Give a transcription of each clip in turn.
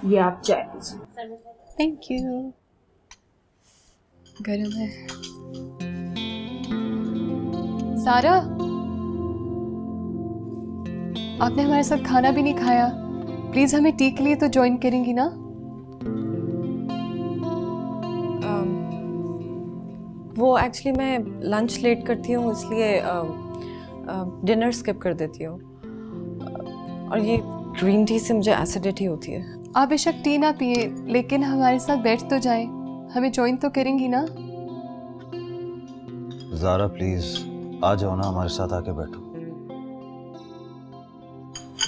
ये आप चाय लीजिए। Thank you. गरम है। सारा, आपने हमारे साथ खाना भी नहीं खाया। प्लीज हमें टी के लिए तो ज्वाइन करेंगी ना? वो एक्चुअली मैं लंच लेट करती हूँ, इसलिए डिनर स्किप कर देती हूँ। और ये ग्रीन टी से मुझे एसिडिटी होती है। आप बेशक टी ना पिए, लेकिन हमारे साथ बैठ तो जाए, हमें ज्वाइन तो करेंगी ना? ज़ारा प्लीज आ जाओ ना, हमारे साथ आके बैठो।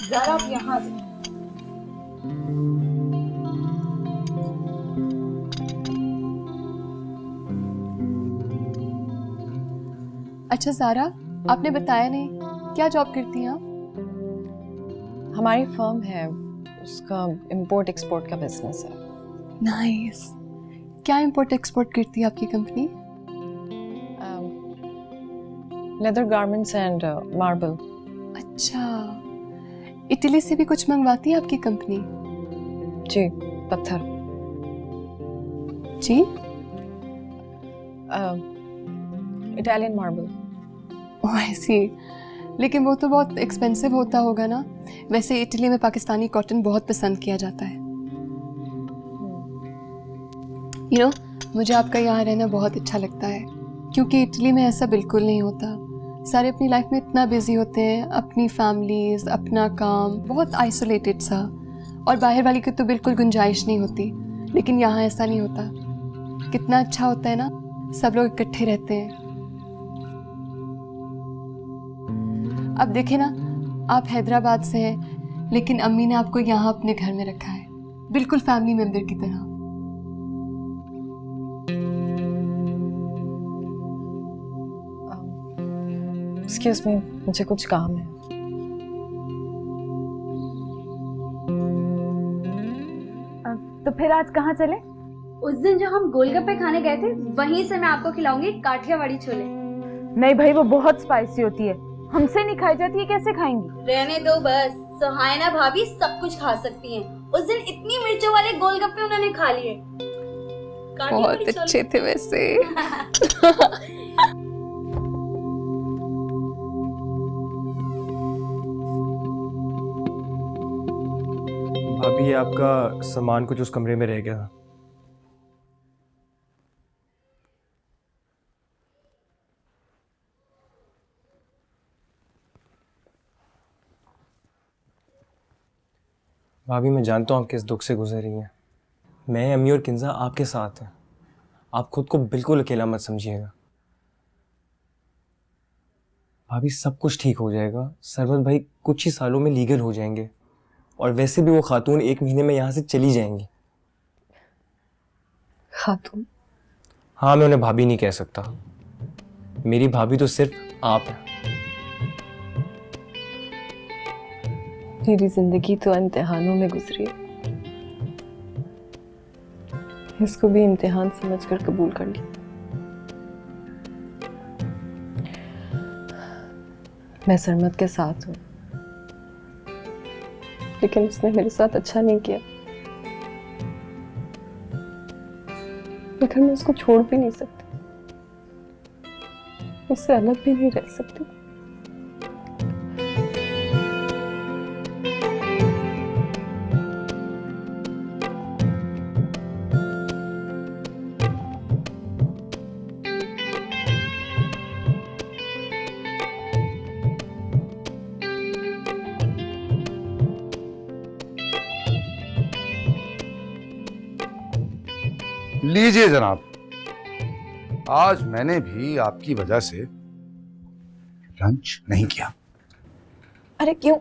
ज़ारा आप यहाँ से। अच्छा सारा, आपने बताया नहीं, क्या जॉब करती हैं आप? हमारी फर्म है, उसका इंपोर्ट एक्सपोर्ट का बिजनेस है। नाइस। क्या इंपोर्ट एक्सपोर्ट करती है आपकी company? Leather garments and marble. अच्छा, इटली से भी कुछ मंगवाती है आपकी कंपनी? जी, पत्थर। जी, इटालियन मार्बल। ओह ऐसी। लेकिन वो तो बहुत एक्सपेंसिव होता होगा ना? वैसे इटली में पाकिस्तानी कॉटन बहुत पसंद किया जाता है। मुझे आपका यहाँ रहना बहुत अच्छा लगता है, क्योंकि इटली में ऐसा बिल्कुल नहीं होता। सारे अपनी लाइफ में इतना बिजी होते हैं, अपनी फैमिलीज, अपना काम, बहुत आइसोलेटेड सा, और बाहर वाली की तो बिल्कुल गुंजाइश नहीं होती। लेकिन यहाँ ऐसा नहीं होता। कितना अच्छा होता है ना, सब लोग इकट्ठे रहते हैं। अब देखे ना, आप हैदराबाद से हैं, लेकिन अम्मी ने आपको यहाँ अपने घर में रखा है, बिल्कुल फैमिली मेंबर की तरह। एक्सक्यूज मी, मुझे कुछ काम है। तो फिर आज कहाँ चले? उस दिन जो हम गोलगप्पे खाने गए थे, वहीं से मैं आपको खिलाऊंगी काठियावाड़ी छोले। नहीं भाई, वो बहुत स्पाइसी होती है, हमसे नहीं खाई जाती है, कैसे खाएंगी? रहने दो बस, सुहायना भाभी सब कुछ खा सकती हैं। उस दिन इतनी मिर्चों वाले गोलगप्पे उन्होंने खा लिए। बहुत अच्छे थे वैसे। भाभी ये आपका सामान कुछ उस कमरे में रह गया। भाभी मैं जानता हूँ आप किस दुख से गुजर रही हैं। मैं, अम्मी और किंजा आपके साथ हैं। आप खुद को बिल्कुल अकेला मत समझिएगा। भाभी सब कुछ ठीक हो जाएगा। सरवत भाई कुछ ही सालों में लीगल हो जाएंगे, और वैसे भी वो खातून 1 महीने में यहाँ से चली जाएंगी। खातून? हाँ, मैं उन्हें भाभी नहीं कह सकता। मेरी भाभी तो सिर्फ आप हैं। मेरी जिंदगी तो इम्तिहानों में गुजरी है, इसको भी इम्तिहान समझकर कबूल कर लिया। मैं सरमत के साथ हूँ, लेकिन उसने मेरे साथ अच्छा नहीं किया। लेकिन मैं उसको छोड़ भी नहीं सकती, उससे अलग भी नहीं रह सकती। लीजिए जनाब, आज मैंने भी आपकी वजह से लंच नहीं किया। अरे क्यों?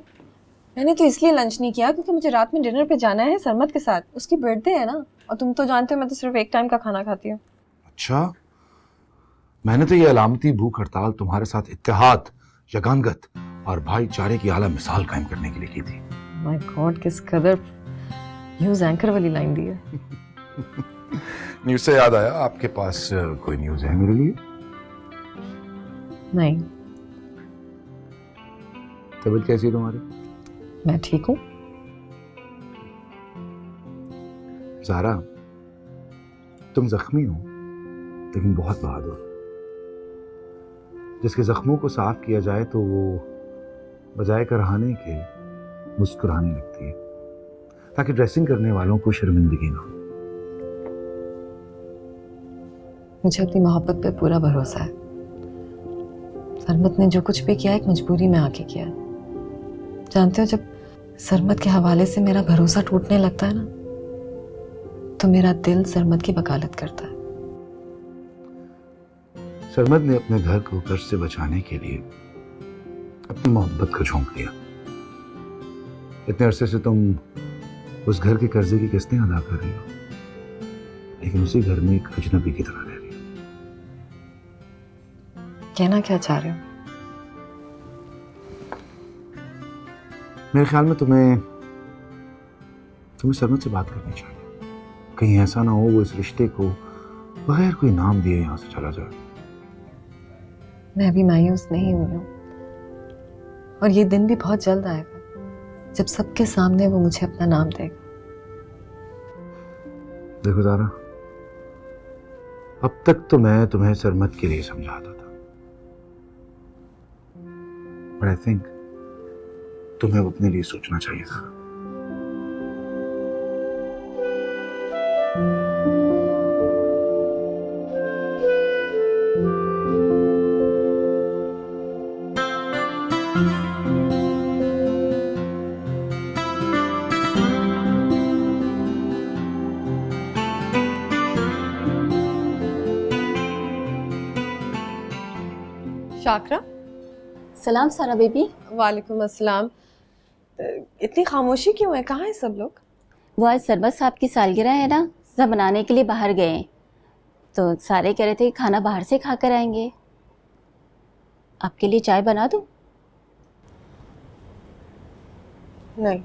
मैंने तो इसलिए लंच नहीं किया क्योंकि मुझे रात में डिनर पे जाना है सरमत के साथ। उसकी बर्थडे है ना, और तुम तो जानते हो मैं तो सिर्फ एक टाइम का खाना खाती हूँ। अच्छा, मैंने तो ये अलामती भूख हड़ताल तुम्हारे साथ इत्तेहाद, यगानगत और भाईचारे की आला मिसाल कायम करने के लिए की थी। माय गॉड, किस कदर न्यूज़ एंकर वाली लाइन दी है। न्यूज़ से याद आया, आपके पास कोई न्यूज़ है मेरे लिए? नहीं। तबीयत कैसी है तुम्हारी? मैं ठीक हूँ। ज़ारा, तुम जख्मी हो लेकिन बहुत बहादुर। जिसके जख्मों को साफ किया जाए तो वो बजाय कराहने के मुस्कुराने लगती है, ताकि ड्रेसिंग करने वालों को शर्मिंदगी ना हो। मुझे अपनी मोहब्बत पे पूरा भरोसा है। सरमत ने जो कुछ भी किया एक मजबूरी में आके किया। जानते हो, जब सरमत के हवाले से मेरा भरोसा टूटने लगता है ना, तो मेरा दिल सरमत की वकालत करता है। सरमत ने अपने घर को कर्ज से बचाने के लिए अपनी मोहब्बत को झोंक दिया। इतने अरसे से तुम उस घर के कर्जे की किस्तें अदा कर रही हो, लेकिन उसी घर में एक अजनबी की तरह रह रही हो। कहना क्या चाह रहे हो? मेरे ख्याल में तुम्हें सरमत से बात करनी चाहिए। कहीं ऐसा ना हो वो इस रिश्ते को बगैर कोई नाम दिए यहां से चला जाए। मैं अभी मायूस नहीं हुई हूँ, और ये दिन भी बहुत जल्द आएगा जब सबके सामने वो मुझे अपना नाम देगा। देखो ज़ारा, अब तक तो मैं तुम्हें सरमत के लिए समझाता था, बट आई थिंक तुम्हें अपने लिए सोचना चाहिए था। शाकरा। सलाम सारा बेबी। वालेकुम अस्सलाम। इतनी खामोशी क्यों है? कहाँ है सब लोग? वो आज सरबत साहब की सालगिरह है ना, सब बनाने के लिए बाहर गए हैं, तो सारे कह रहे थे कि खाना बाहर से खा कर आएंगे। आपके लिए चाय बना दूँ? नहीं।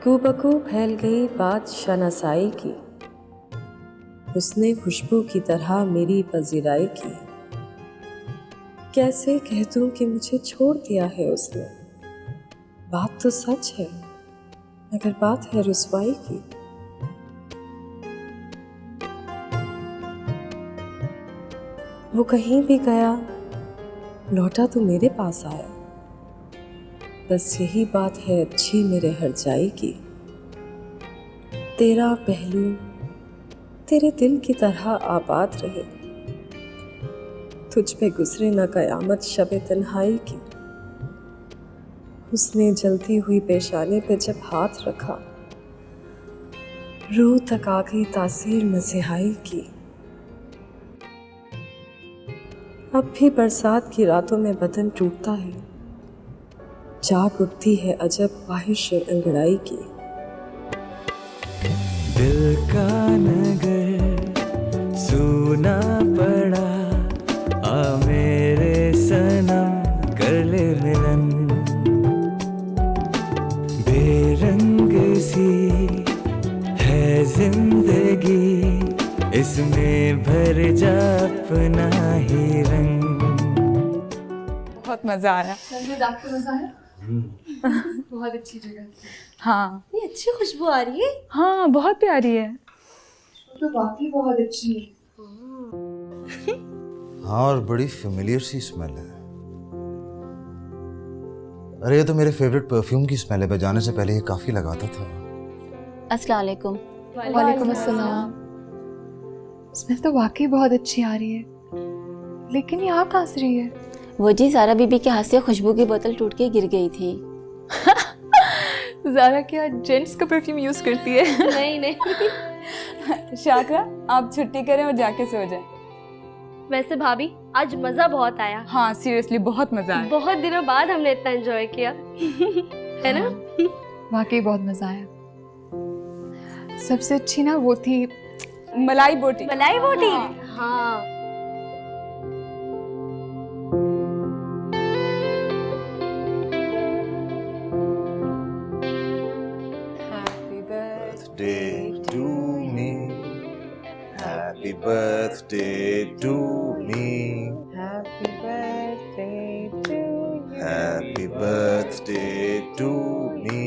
कूबकू फैल गई बात शनासाई की, उसने खुशबू की तरह मेरी पजीराई की। कैसे कह दूं कि मुझे छोड़ दिया है उसने? बात तो सच है, मगर बात है रुसवाई की। वो कहीं भी गया, लौटा तो मेरे पास आया। बस यही बात है अच्छी मेरे हर जाई की। तेरा पहलू तेरे दिल की तरह आबाद रहे, तुझ पे गुजरे न कयामत शबे तन्हाई की। उसने जलती हुई पेशानी पे जब हाथ रखा, रूह तक आ गई तासीर मसीहाई की। अब भी बरसात की रातों में बदन टूटता है, जाग उठती है अजब ख्वाहिश अंगड़ाई की। दिल का नगर सूना पड़ा, आ मेरे सनम कर ले मिलन। बेरंग सी है जिंदगी, इसमें भर जा अपना ही रंग। बहुत मजा आया। संजीद आपको मजा आया? बहुत अच्छी जगह थी। हाँ ये अच्छी खुशबू आ रही है। हाँ बहुत प्यारी है। तो वाकई बहुत अच्छी है। हाँ, और बड़ी फेमिलियर सी स्मेल है। अरे ये तो मेरे फेवरेट परफ्यूम की स्मेल है। मैं जाने से पहले ये काफी लगाता था। अस्सलाम वालेकुम। वालेकुम अस्सलाम। स्मेल तो वाकई बहुत अच्छी आ रही है, लेकिन ये आ कहाँ से रही है? वो जी ज़ारा बीबी के हाथ से खुशबू की बोतल टूट के गिर गई थी। ज़ारा क्या जेंट्स का परफ्यूम यूज करती है? नहीं नहीं। शाकरा आप छुट्टी करें और जाके सो जाएं। वैसे भाभी आज मजा बहुत आया। हाँ सीरियसली बहुत मजा आया। बहुत दिनों बाद हमने इतना एंजॉय किया है ना? वाकई बहुत मजा आया। सबसे अच्छी ना वो थी मलाई बोटी। मलाई बोटी। हाँ Birthday to me. Happy birthday to me. Happy birthday to you. Happy birthday to me.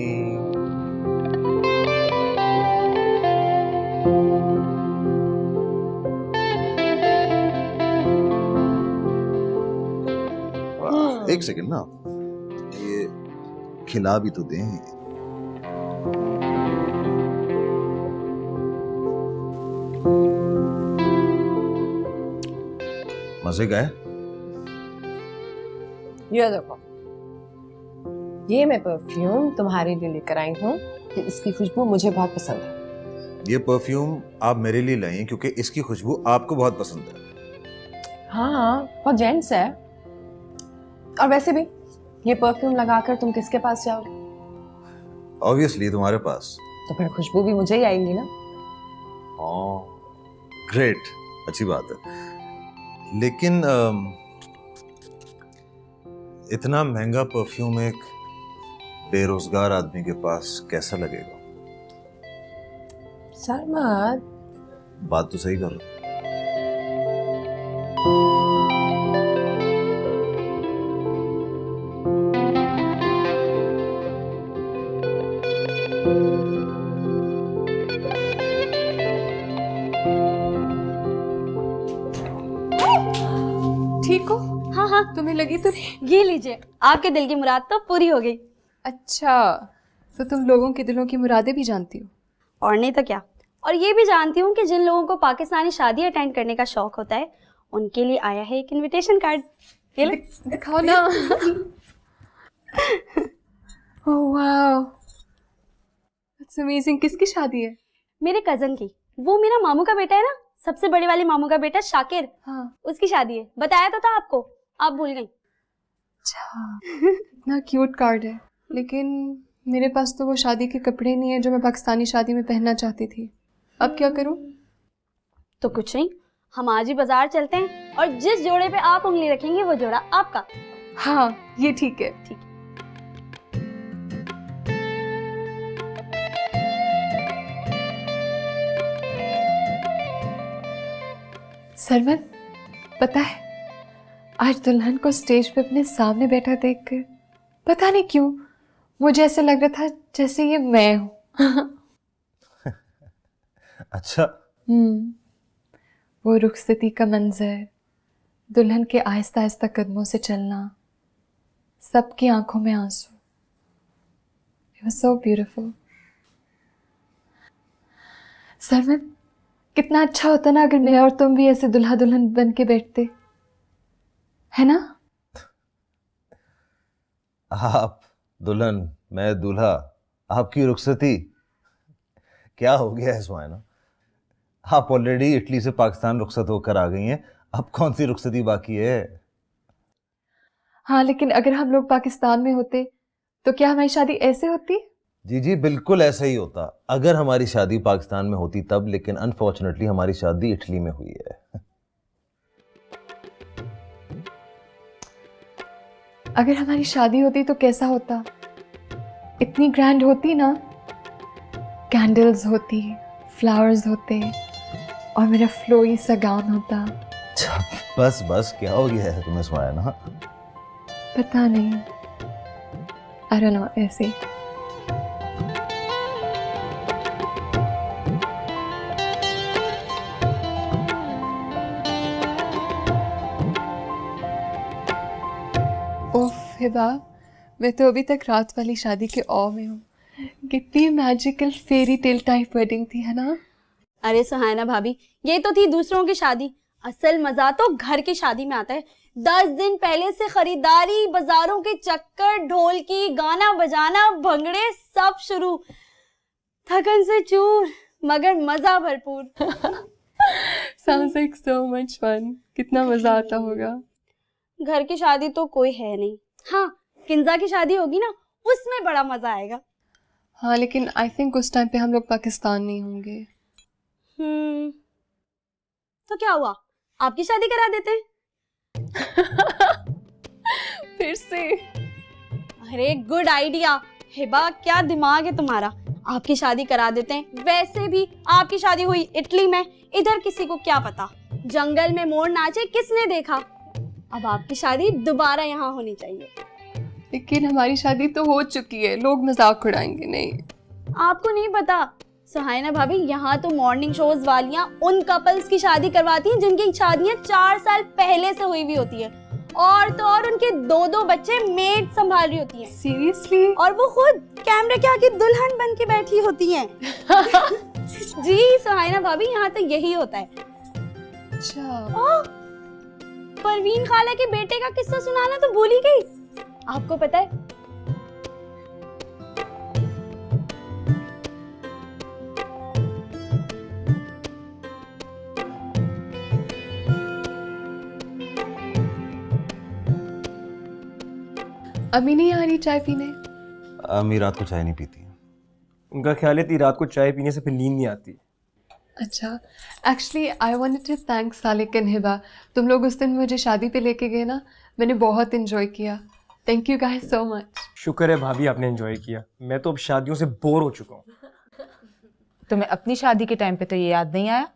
वाह, एक सेकंड ना, ये खिला भी तो दें। मजे का है? ये देखो, ये मैं परफ्यूम तुम्हारे लिए लेकर आई हूँ। इसकी खुशबू मुझे बहुत पसंद है। ये परफ्यूम आप मेरे लिए लाई हैं क्योंकि इसकी खुशबू आपको बहुत पसंद है। हाँ वो जेंट्स है। और वैसे भी ये परफ्यूम लगाकर तुम किसके पास जाओगे? ऑब्वियसली तुम्हारे पास। तो फिर खुशबू भी मुझे ही आएगी ना। ग्रेट, अच्छी बात है। लेकिन इतना महंगा परफ्यूम एक बेरोजगार आदमी के पास कैसा लगेगा? सरमत, बात तो सही करो। ठीक हो? हाँ हाँ तुम्हें लगी तो नहीं? ये लीजिए, आपके दिल की मुराद तो पूरी हो गई। अच्छा, तो तुम लोगों के दिलों की मुरादें भी जानती हो? और नहीं तो क्या। और ये भी जानती हूँ कि जिन लोगों को पाकिस्तानी शादी अटेंड करने का शौक होता है उनके लिए आया है एक इनविटेशन कार्ड। ये ले। दिखाओ ना। Oh wow, it's amazing. किसकी शादी है? मेरे कजन की। वो मेरा मामू का बेटा है ना, सबसे बड़े वाले मामू का बेटा शाकिर। हाँ। उसकी शादी है। बताया तो था आपको, आप भूल गई। अच्छा, इतना क्यूट कार्ड है। लेकिन मेरे पास तो वो शादी के कपड़े नहीं है जो मैं पाकिस्तानी शादी में पहनना चाहती थी। अब क्या करूं? तो कुछ नहीं, हम आज ही बाजार चलते हैं और जिस जोड़े पे आप उंगली रखेंगे वो जोड़ा आपका। हाँ ये ठीक है। ठीक है। सरमत, पता है आज दुल्हन को स्टेज पे अपने सामने बैठा देखकर पता नहीं क्यों मुझे ऐसे लग रहा था जैसे ये मैं हूँ। अच्छा। वो रुखसती का मंजर, दुल्हन के आहिस्ता आहिस्ता कदमों से चलना, सबकी आंखों में आंसू। It was so beautiful. सरमत, कितना अच्छा होता ना अगर मैं और तुम भी ऐसे दुल्हा दुल्हन बन के बैठते, है ना? आप दुल्हन, मैं दूल्हा, आपकी रुखसती। क्या हो गया है सुहाना? आप ऑलरेडी इटली से पाकिस्तान रुखसत होकर आ गई हैं, अब कौन सी रुखसती बाकी है? हाँ, लेकिन अगर हम लोग पाकिस्तान में होते तो क्या हमारी शादी ऐसे होती? जी जी बिल्कुल ऐसा ही होता अगर हमारी शादी पाकिस्तान में होती तब, लेकिन अनफॉर्चुनेटली हमारी शादी इटली में हुई है। अगर हमारी शादी होती तो कैसा होता? इतनी ग्रैंड होती ना, कैंडल्स होती, फ्लावर्स होते और मेरा फ्लोई सा गाउन होता। बस बस क्या हो गया है तुम्हें सुहाना? पता नहीं, आई डोंट नो, ऐसे। ओफ हिबा, मैं तो अभी तक रात वाली शादी के ऑ में हूँ। कितनी magical fairy tale type wedding थी, है ना? अरे सुहाना भाभी, ये तो थी दूसरों की शादी, असल मजा तो घर की शादी में आता है। 10 दिन पहले से खरीदारी, बाजारों के चक्कर, ढोलकी, गाना बजाना, भंगड़े सब शुरू। थकन से चूर मगर मजा भरपूर। Sounds like so much fun. कितना मजा आता होगा। घर की शादी तो कोई है नहीं, हाँ किंजा की शादी होगी ना, उसमें बड़ा मजा आएगा। हाँ, लेकिन आई थिंक उस टाइम पे हम लोग पाकिस्तान नहीं होंगे। तो क्या हुआ, आपकी शादी करा देते हैं? फिर से? अरे गुड आइडिया हिबा, क्या दिमाग है तुम्हारा। आपकी शादी करा देते हैं। वैसे भी आपकी शादी हुई इटली में, इधर किसी को क्या पता। जंगल में मोर नाचे किसने देखा। अब आपकी शादी दोबारा यहाँ होनी चाहिए। लेकिन हमारी शादी तो हो चुकी है, लोग मजाक उड़ाएंगे। नहीं, आपको नहीं पता सुहाना भाभी, यहाँ तो मॉर्निंग शोज वालियाँ उन कपल्स की शादी करवाती हैं जिनकी शादियाँ 4 साल पहले से हुई हुई होती है, और तो और उनके 2-2 बच्चे मेड संभाल रही होती हैं। सीरियसली? और वो खुद कैमरे के आगे दुल्हन बन के बैठी होती हैं। जी सुहाना भाभी, यहाँ तो यही होता है। अच्छा। परवीन खाला के बेटे का किस्सा सुनाना तो भूल ही गई। आपको पता है अभी नहीं आ रही चाय पीने? अम्मी रात को चाय नहीं पीती। उनका ख्याल है कि रात को चाय पीने से फिर नींद नहीं आती। अच्छा, actually I wanted to thank Salik and Hiba. तुम लोग उस दिन मुझे शादी पे लेके गए ना, मैंने बहुत एंजॉय किया। Thank you guys so much. शुक्र है भाभी आपने एंजॉय किया, मैं तो अब शादियों से बोर हो चुका हूँ। तुम्हें अपनी शादी के टाइम पे तो ये याद नहीं आया?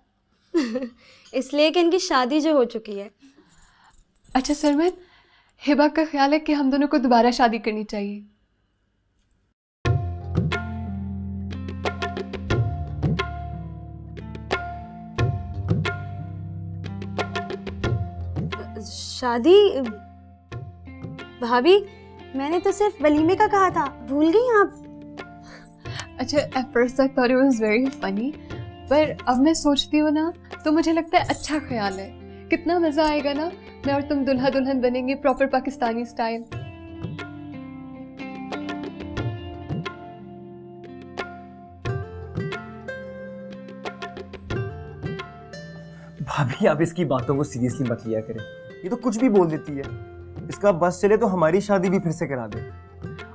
इसलिए कि इनकी शादी जो हो चुकी है। अच्छा सरमत, हिबा का ख्याल है कि हम दोनों को दोबारा शादी करनी चाहिए। शादी? भाभी मैंने तो सिर्फ वलीमे का कहा था, भूल गई आप? अच्छा, at first I thought it was very funny, पर अब मैं सोचती हूँ ना तो मुझे लगता है अच्छा ख्याल है। कितना मज़ा आएगा ना, मैं और तुम दुल्हा दुल्हन बनेंगे प्रॉपर पाकिस्तानी स्टाइल। भाभी आप इसकी बातों को सीरियसली मत लिया करें, ये तो कुछ भी बोल देती है। इसका बस चले तो हमारी शादी भी फिर से करा दे।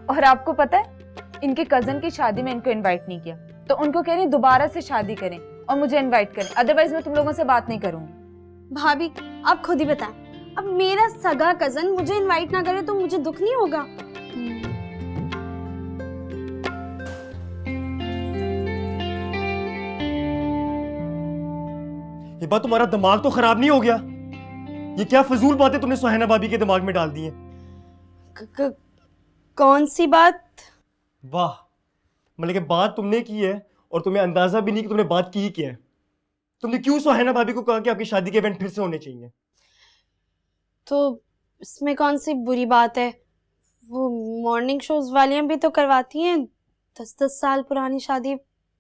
और आपको पता है, इनके कजन की शादी में इनको इनवाइट नहीं किया, तो उनको कह रही दोबारा से शादी करें और मुझे इनवाइट करें, अदरवाइज मैं तुम लोगों से बात नहीं करूंगी। भाभी आप खुद ही बताएं, अब मेरा सगा कजन मुझे इनवाइट ना करे तो मुझे दुख नहीं होगा? हिबा तुम्हारा दिमाग तो खराब नहीं हो गया? ये क्या फजूल बातें तुमने सुहाना भाभी के दिमाग में डाल दी हैं? कौन सी बात? वाह, मतलब कि बात तुमने की है और तुम्हें अंदाजा भी नहीं कि तुमने बात की ही क्या है। तुमने क्यों सुहाना भाभी को कहा कि आपकी शादी के इवेंट फिर से होने चाहिए? तो इसमें कौन सी बुरी बात है? वो मॉर्निंग शोज वालियां भी तो करवाती हैं 10-10 साल पुरानी शादी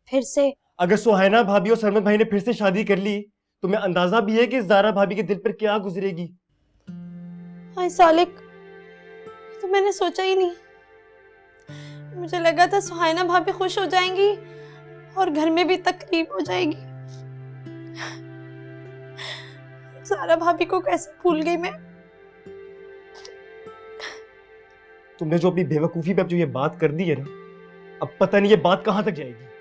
फिर से। अगर सुहाना भाभी और सरमत भाई ने फिर से शादी कर ली, तुम्हें अंदाजा भी है कि ज़ारा भाभी के दिल पर क्या गुजरेगी? हाय सालिक, तो मैंने सोचा ही नहीं। मुझे लगा था सुहाना भाभी खुश हो जाएंगी और घर में भी तकरीब हो जाएगी। ज़ारा भाभी को कैसे भूल गई मैं। तुमने जो अपनी बेवकूफी पे अब जो ये बात कर दी है ना, अब पता नहीं ये बात कहां तक जाएगी।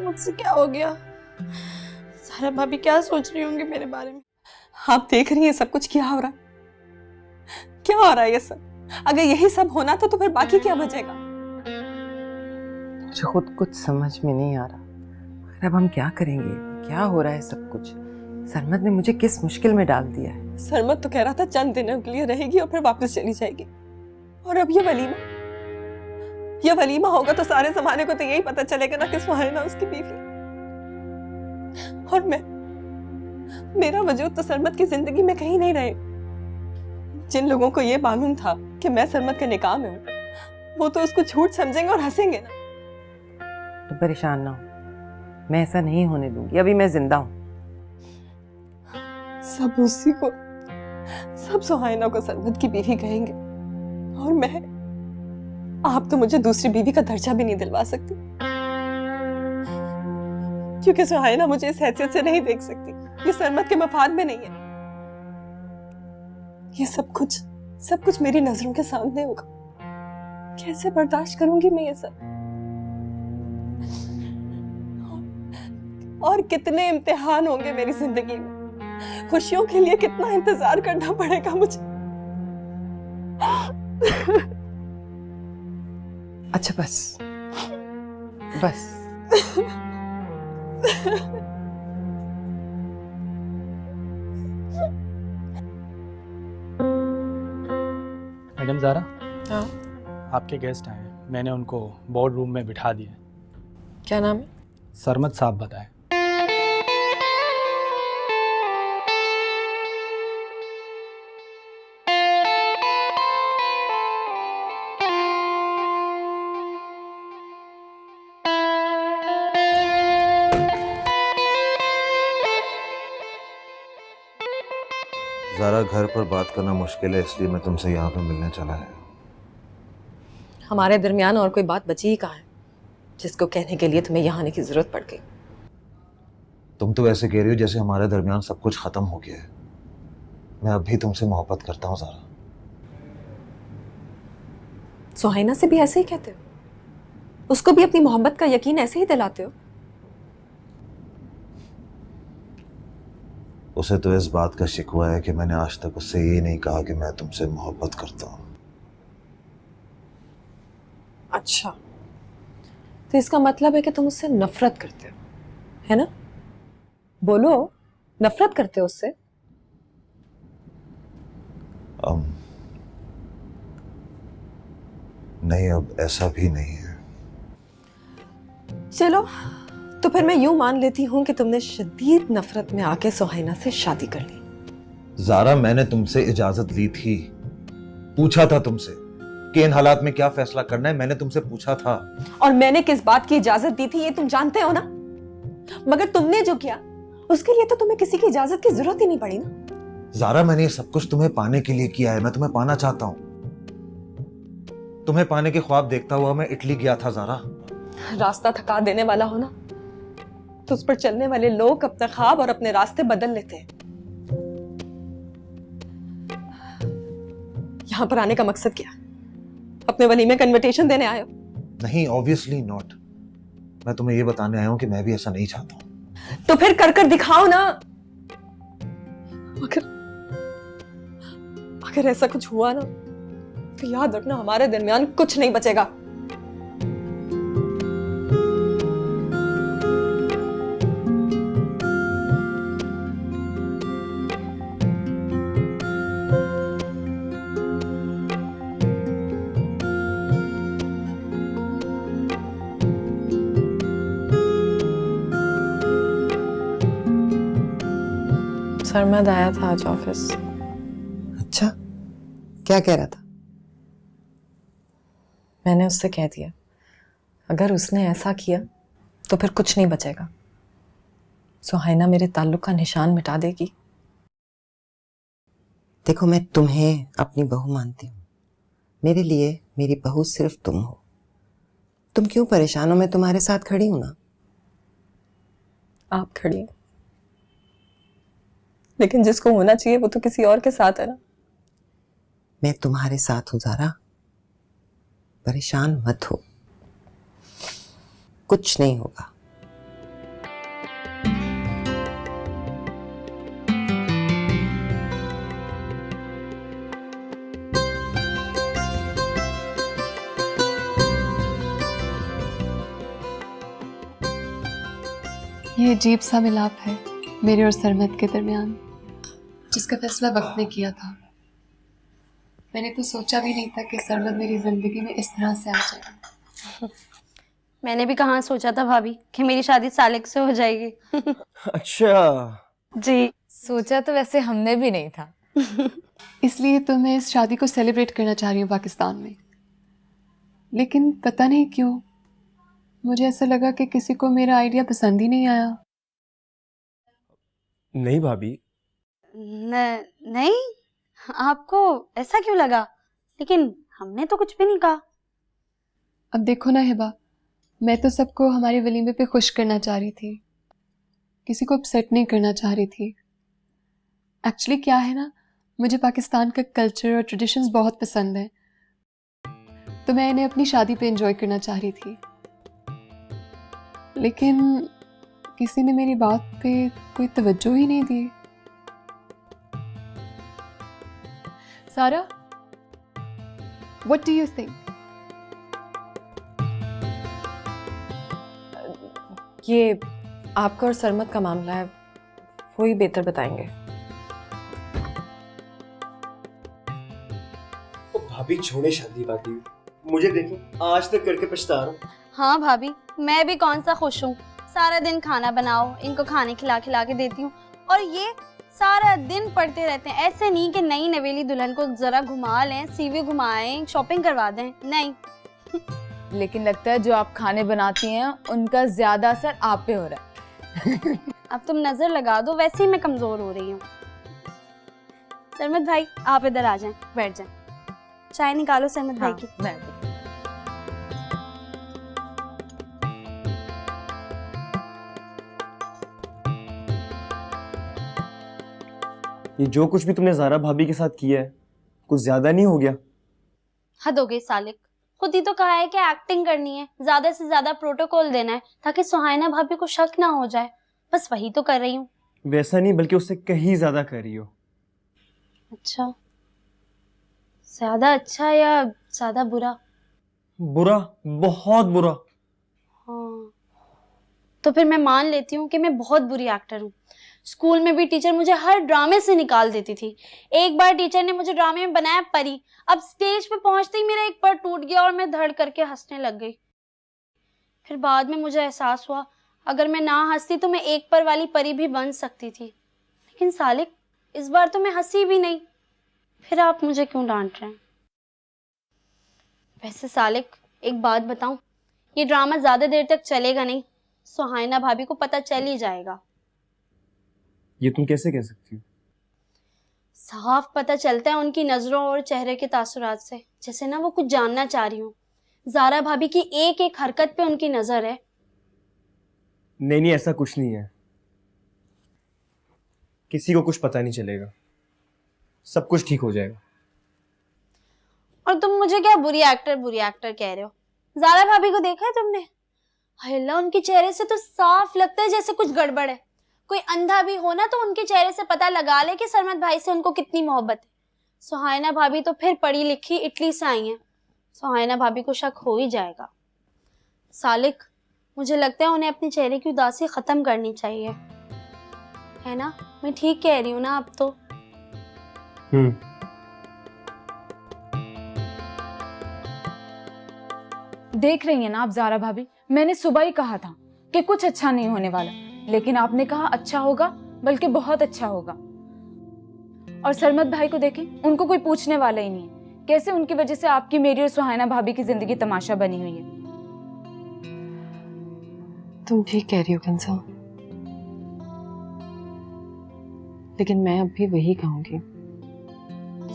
मुझसे क्या हो गया? ज़ारा भाभी क्या सोच रही होंगी मेरे बारे में? आप देख रही हैं सब कुछ क्या हो रहा है, क्या हो रहा है ये सब? अगर यही सब होना तो फिर बाकी क्या बचेगा? मुझे खुद कुछ समझ में नहीं आ रहा। अब हम क्या करेंगे? क्या हो रहा है सब कुछ? सरमद ने मुझे किस मुश्किल में डाल दिया है? सरमद तो कह रहा था चंद दिनों के लिए रहेगी और फिर वापस चली जाएगी। और अब ये वलीमा होगा तो सारे जमाने को तो यही पता चलेगा ना कि सुहाइना उसकी बीवी। और मेरा वजूद तो सरमद की जिंदगी में कहीं नहीं रहे। जिन लोगों को ये मालूम था कि मैं सरमद के निकाह में हूँ, वो तो उसको झूठ समझेंगे और हंसेंगे ना। तुम परेशान ना हो, मैं ऐसा नहीं होने दूंगी। अभी मैं जिंदा हूँ। सब सुहाइना को सरमद की बीवी कहेंगे और आप तो मुझे दूसरी बीवी का दर्जा भी नहीं दिलवा सकती, क्योंकि सुहाइना मुझे इस हैसियत से नहीं देख सकती। ये सरमद के मफाद में नहीं है। ये सब कुछ मेरी नजरों के सामने होगा। कैसे बर्दाश्त करूंगी मैं ये सब? और कितने इम्तिहान होंगे मेरी जिंदगी में। खुशियों के लिए कितना इंतजार करना पड़ेगा मुझे। अच्छा बस बस। मैडम ज़ारा, हाँ, आपके गेस्ट आए हैं। मैंने उनको बोर्ड रूम में बिठा दिया। क्या नाम है? सरमद साहब बताएं। ज़ारा, घर पर बात करना मुश्किल है, इसलिए मैं तुमसे यहाँ पे मिलने चला है। हमारे दरमियान और कोई बात बची ही कहाँ है जिसको कहने के लिए तुम्हें यहाँ आने की जरूरत पड़ गई? तुम तो ऐसे कह रही हो जैसे हमारे दरमियान सब कुछ खत्म हो गया है। मैं अब भी तुमसे मोहब्बत करता हूँ ज़ारा। सुहाइना से भी ऐसे ही कहते हो? उसको भी अपनी मोहब्बत का यकीन ऐसे ही दिलाते हो? उसे तो इस बात का शिकवा है कि मैंने आज तक उससे ये नहीं कहा कि मैं तुमसे मोहब्बत करता हूँ। अच्छा, तो इसका मतलब है कि तुम उससे नफरत करते हो, है ना? बोलो, नफरत करते हो उससे? नहीं, अब ऐसा भी नहीं है। चलो, तो फिर मैं यूं मान लेती हूं कि तुमने शदीद नफरत में आके सुहाइना से शादी कर ली। ज़ारा, मैंने तुमसे इजाजत ली थी, पूछा था तुमसे कि इन हालात में क्या फैसला करना है। मैंने तुमसे पूछा था। और मैंने किस बात की इजाजत दी थी ये तुम जानते हो ना? मगर तुमने जो किया उसके लिए तो तुम्हें किसी की इजाजत की जरूरत ही नहीं पड़ी ना। ज़ारा, मैंने ये सब कुछ तुम्हें पाने के लिए किया है। मैं तुम्हें पाना चाहता हूँ। तुम्हें पाने के ख्वाब देखता हुआ मैं इटली गया था ज़ारा। रास्ता थका देने वाला हो ना तो उस पर चलने वाले लोग अपना ख्वाब और अपने रास्ते बदल लेते हैं। यहां पर आने का मकसद क्या? अपने वलीमे का इन्विटेशन देने आए हो? नहीं, ऑब्वियसली नॉट। मैं तुम्हें ये बताने आया हूं कि मैं भी ऐसा नहीं चाहता हूं। तो फिर कर कर दिखाओ ना। अगर ऐसा कुछ हुआ ना तो याद रखना हमारे दरमियान कुछ नहीं बचेगा। सरमद आया था आज ऑफिस। अच्छा, क्या कह रहा था? मैंने उससे कह दिया अगर उसने ऐसा किया तो फिर कुछ नहीं बचेगा। सुहाइना मेरे ताल्लुक का निशान मिटा देगी। देखो, मैं तुम्हें अपनी बहू मानती हूँ। मेरे लिए मेरी बहू सिर्फ तुम हो। तुम क्यों परेशान हो? मैं तुम्हारे साथ खड़ी हूं ना। आप खड़ी हैं, लेकिन जिसको होना चाहिए वो तो किसी और के साथ है ना। मैं तुम्हारे साथ हूं ज़ारा, परेशान मत हो, कुछ नहीं होगा। ये अजीब सा मिलाप है मेरे और सरमत के दरमियान, जिसका फैसला वक्त ने किया था। मैंने तो सोचा भी नहीं था कि सरमत मेरी जिंदगी में इस तरह से आ जाएगा। मैंने भी कहाँ सोचा था भाभी कि मेरी शादी सालिक से हो जाएगी। अच्छा जी। सोचा तो वैसे हमने भी नहीं था। इसलिए तो मैं इस शादी को सेलिब्रेट करना चाह रही हूँ पाकिस्तान में। लेकिन पता नहीं क्यों मुझे ऐसा लगा कि किसी को मेरा आइडिया पसंद ही नहीं आया। नहीं भाभी, नहीं, आपको ऐसा क्यों लगा? लेकिन हमने तो कुछ भी नहीं कहा। अब देखो ना हिबा, मैं तो सबको हमारे वलीमे पे खुश करना चाह रही थी, किसी को अपसेट नहीं करना चाह रही थी। एक्चुअली क्या है ना, मुझे पाकिस्तान का कल्चर और ट्रेडिशंस बहुत पसंद है, तो मैं इन्हें अपनी शादी पे एंजॉय करना चाह रही थी। लेकिन किसी ने मेरी बात पे कोई तवज्जो ही नहीं दी। सारा, व्हाट डू यू थिंक? ये आपका और सरमत का मामला है, वो ही बेहतर बताएंगे। भाभी छोड़े शादी वादी, मुझे देखो आज तक करके पछता रहा हूँ। हाँ भाभी, मैं भी कौन सा खुश हूँ। सारा दिन खाना बनाओ, इनको खाने खिला खिला के देती हूँ, और ये सारा दिन पढ़ते रहते हैं। ऐसे नहीं कि नई नवेली दुल्हन को जरा घुमा लें, सीवी घुमाएं, शॉपिंग करवा दें, नहीं। लेकिन लगता है जो आप खाने बनाती हैं उनका ज्यादा असर आप पे हो रहा है। अब तुम नजर लगा दो, वैसे ही मैं कमजोर हो रही हूँ। सरमत भाई, आप इधर आ जाएं, बैठ जाएं। चाय निकालो सरमत भाई की। मैं ये जो कुछ भी तुमने ज़ारा भाभी के साथ किया है, कुछ ज्यादा नहीं हो गया? हद हो गई सालिक, खुद ही तो कहा है कि एक्टिंग करनी है, ज्यादा से ज्यादा प्रोटोकॉल देना है ताकि सुहाइना भाभी को शक ना हो जाए। बस वही तो कर रही हूँ। वैसा नहीं, बल्कि उससे कहीं ज्यादा कर रही हो। अच्छा, ज्यादा अच्छा या ज्यादा बुरा? बुरा, बहुत बुरा। हाँ, तो फिर मैं मान लेती हूँ कि मैं बहुत बुरी एक्टर हूँ। स्कूल में भी टीचर मुझे हर ड्रामे से निकाल देती थी। एक बार टीचर ने मुझे ड्रामे में बनाया परी। अब स्टेज पे पहुंचते ही मेरा एक पैर टूट गया और मैं धड़ करके हंसने लग गई। फिर बाद में मुझे एहसास हुआ, अगर मैं ना हंसती तो मैं एक पैर वाली परी भी बन सकती थी। लेकिन सालिक, इस बार तो मैं हंसी भी नहीं। फिर आप मुझे क्यों डांट रहे हैं? वैसे सालिक, एक बात बताऊं, ये ड्रामा ज्यादा देर तक चलेगा नहीं। सुहाइना भाभी को पता चल ही जाएगा। ये तुम कैसे कह सकती हो? साफ पता चलता है उनकी नजरों और चेहरे के तासुरात से, जैसे ना वो कुछ जानना चाह रही हो। ज़ारा भाभी की एक एक हरकत पे उनकी नजर है। नहीं नहीं, ऐसा कुछ नहीं है। किसी को कुछ पता नहीं चलेगा, सब कुछ ठीक हो जाएगा। और तुम मुझे क्या बुरी एक्टर कह रहे हो? ज़ारा भाभी को देखा है तुमने? अल्लाह, उनके चेहरे से तो साफ लगता है जैसे कुछ गड़बड़ है। कोई अंधा भी हो ना तो उनके चेहरे से पता लगा ले कि सरमत भाई से उनको कितनी मोहब्बत है। सुहाइना भाभी तो फिर पढ़ी लिखी इटली से आई हैं। सुहाइना भाभी को शक हो ही जाएगा। सालिक, मुझे लगता है उन्हें अपने चेहरे की उदासी खत्म करनी चाहिए, है ना? मैं ठीक कह रही हूँ ना अब तो? देख रही हैं ना आप ज़ारा भाभी, मैंने सुबह ही कहा था कि कुछ अच्छा नहीं होने वाला, लेकिन आपने कहा अच्छा होगा, बल्कि बहुत अच्छा होगा। और सरमत भाई को देखें, उनको कोई पूछने वाला ही नहीं है। कैसे उनकी वजह से आपकी, मेरी और सुहाइना भाभी की जिंदगी तमाशा बनी हुई है। तुम ठीक कह रही हो कंसा, लेकिन मैं अब भी वही कहूंगी,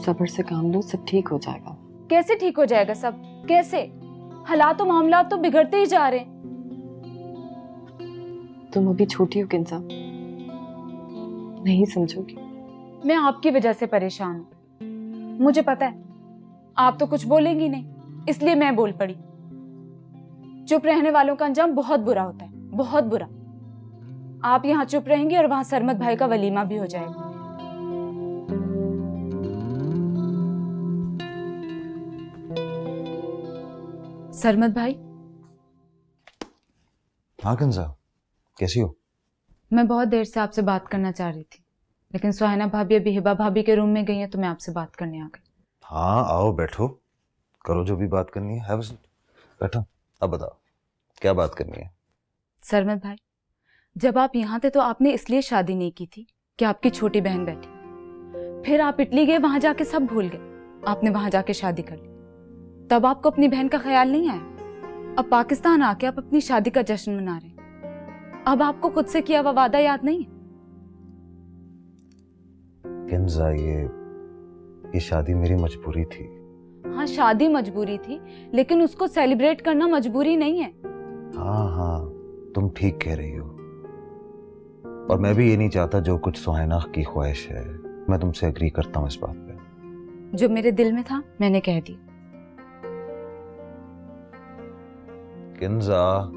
सब्र से काम लो, सब ठीक हो जाएगा। कैसे ठीक हो जाएगा सब? कैसे? हालात और मामला तो बिगड़ते ही जा रहे हैं। तुम अभी छोटी हो कंसा, नहीं समझोगी। मैं आपकी वजह से परेशान हूँ, मुझे पता है। आप तो कुछ बोलेंगी नहीं, इसलिए मैं बोल पड़ी। चुप रहने वालों का अंजाम बहुत बुरा होता है, बहुत बुरा। आप यहाँ चुप रहेंगी और वहां सरमत भाई का वलीमा भी हो जाएगा। सरमत भाई। हाँ कंजा, कैसी हो? मैं बहुत देर से आपसे बात करना चाह रही थी, लेकिन सुहाना भाभी अभी हिबा भाभी के रूम में गई हैं, तो मैं आपसे बात करने आ गई। हाँ आओ बैठो, करो जो भी बात करनी है। हैव अ सीट, बैठो। अब बताओ क्या बात करनी है। सरमत भाई, जब आप यहाँ थे तो आपने इसलिए शादी नहीं की थी कि आपकी छोटी बहन बैठी, फिर आप इटली गए, वहां जाके सब भूल गए, आपने वहां जाके शादी कर ली। तब आपको अपनी बहन का ख्याल नहीं आया। अब पाकिस्तान आके आप अपनी शादी का जश्न मना रहे हैं। अब आपको खुद से किया हुआ वादा याद नहीं है? किंजा, ये शादी मेरी मजबूरी थी। हाँ, शादी मजबूरी थी, लेकिन उसको सेलिब्रेट करना मजबूरी नहीं है। हाँ, तुम ठीक कह रही हो। और मैं भी ये नहीं चाहता, जो कुछ सुहाना की ख्वाहिश है, मैं तुमसे एग्री करता हूँ इस बात पे। जो मेरे दिल में था मैंने कह दिया। किंजा,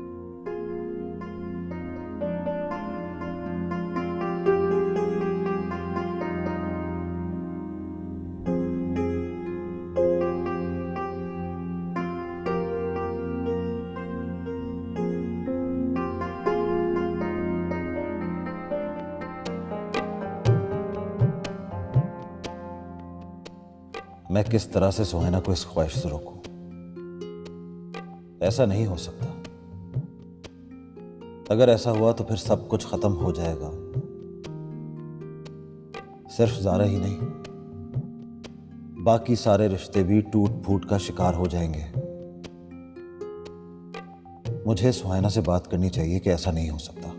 मैं किस तरह से सुहाना को इस ख्वाहिश से रोकूं? ऐसा नहीं हो सकता। अगर ऐसा हुआ तो फिर सब कुछ खत्म हो जाएगा। सिर्फ ज़ारा ही नहीं, बाकी सारे रिश्ते भी टूट फूट का शिकार हो जाएंगे। मुझे सुहाना से बात करनी चाहिए कि ऐसा नहीं हो सकता।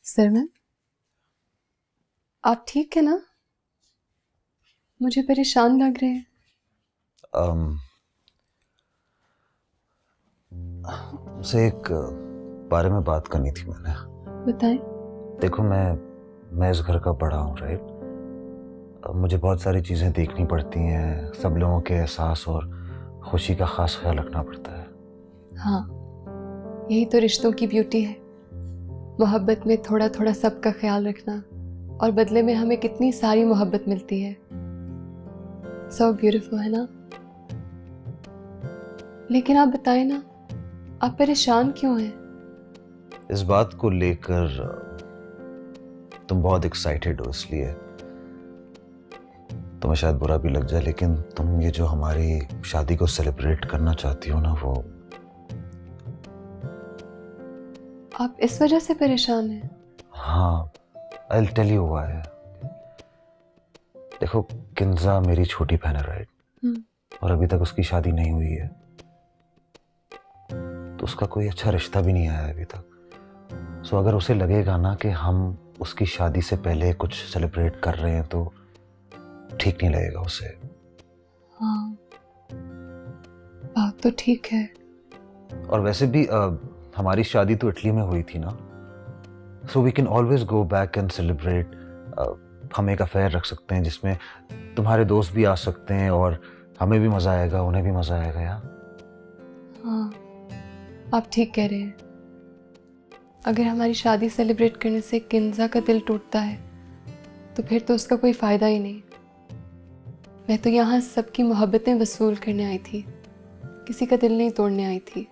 सरमत, आप ठीक है ना? मुझे परेशान लग रहे हैं। मुझसे एक बारे में बात करनी थी मैंने। बताएं। देखो, मैं इस घर का बड़ा हूँ, राइट? मुझे बहुत सारी चीज़ें देखनी पड़ती हैं, सब लोगों के एहसास और खुशी का ख़ास ख्याल रखना पड़ता है। हाँ, यही तो रिश्तों की ब्यूटी है। मोहब्बत में थोड़ा थोड़ा सबका ख्याल रखना, और बदले में हमें कितनी सारी मोहब्बत मिलती है। सो ब्यूटीफुल, है ना? लेकिन आप बताएं ना, आप परेशान क्यों हैं? इस बात को लेकर तुम बहुत एक्साइटेड हो, इसलिए तुम्हें शायद बुरा भी लग जाए, लेकिन तुम ये जो हमारी शादी को सेलिब्रेट करना चाहती हो ना, वो आप इस वजह से परेशान हैं? हाँ, I'll tell you why। देखो, किंजा मेरी छोटी बहन है, राइट? और अभी तक उसकी शादी नहीं हुई है, तो उसका कोई अच्छा रिश्ता भी नहीं आया अभी तक। सो अगर उसे लगेगा ना कि हम उसकी शादी से पहले कुछ सेलिब्रेट कर रहे हैं, तो ठीक नहीं लगेगा उसे। हाँ, बात तो ठीक है। और वैसे भी हमारी शादी तो इटली में हुई थी ना, so we can always go back and celebrate. हम एक अफेयर रख सकते हैं जिसमें तुम्हारे दोस्त भी आ सकते हैं, और हमें भी मज़ा आएगा, उन्हें भी मज़ा आएगा यार। हाँ, आप ठीक कह रहे हैं। अगर हमारी शादी सेलिब्रेट करने से किंजा का दिल टूटता है, तो फिर तो उसका कोई फ़ायदा ही नहीं। मैं तो यहाँ सबकी मोहब्बतें वसूल करने आई थी, किसी का दिल नहीं तोड़ने आई थी।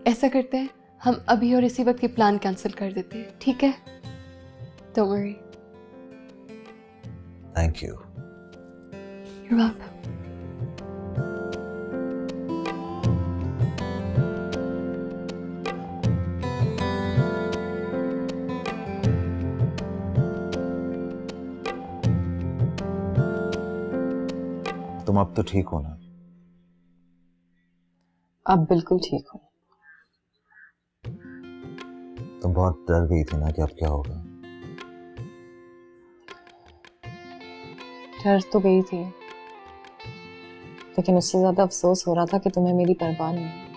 ऐसा करते हैं, हम अभी और इसी वक्त ये प्लान कैंसिल कर देते हैं, ठीक है? Don't worry. Thank you. You're welcome. तुम अब तो ठीक हो ना? अब बिल्कुल ठीक हो। तुम बहुत डर गई थी ना कि अब क्या होगा। डर तो गई थी, लेकिन उससे ज्यादा अफसोस हो रहा था कि तुम्हें मेरी परवाह नहीं है।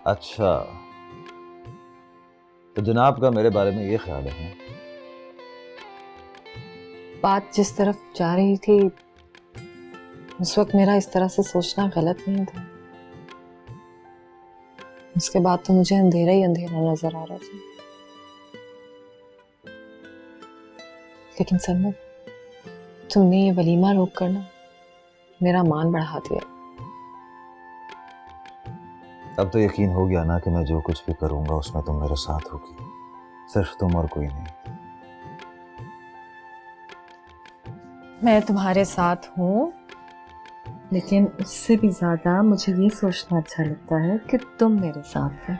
अच्छा, तो जनाब का मेरे बारे में ये ख्याल है? बात जिस तरफ जा रही थी, उस वक्त मेरा इस तरह से सोचना गलत नहीं था। उसके बाद तो मुझे अंधेरा ही अंधेरा नजर आ रहा था। लेकिन सरमत, तुमने ये वलीमा रोक कर ना मेरा मान बढ़ा दिया। अब तो यकीन हो गया ना कि मैं जो कुछ भी करूंगा उसमें तुम मेरे साथ होगी, सिर्फ तुम और कोई नहीं। मैं तुम्हारे साथ हूँ, लेकिन उससे भी ज्यादा मुझे ये सोचना अच्छा लगता है कि तुम मेरे साथ हो।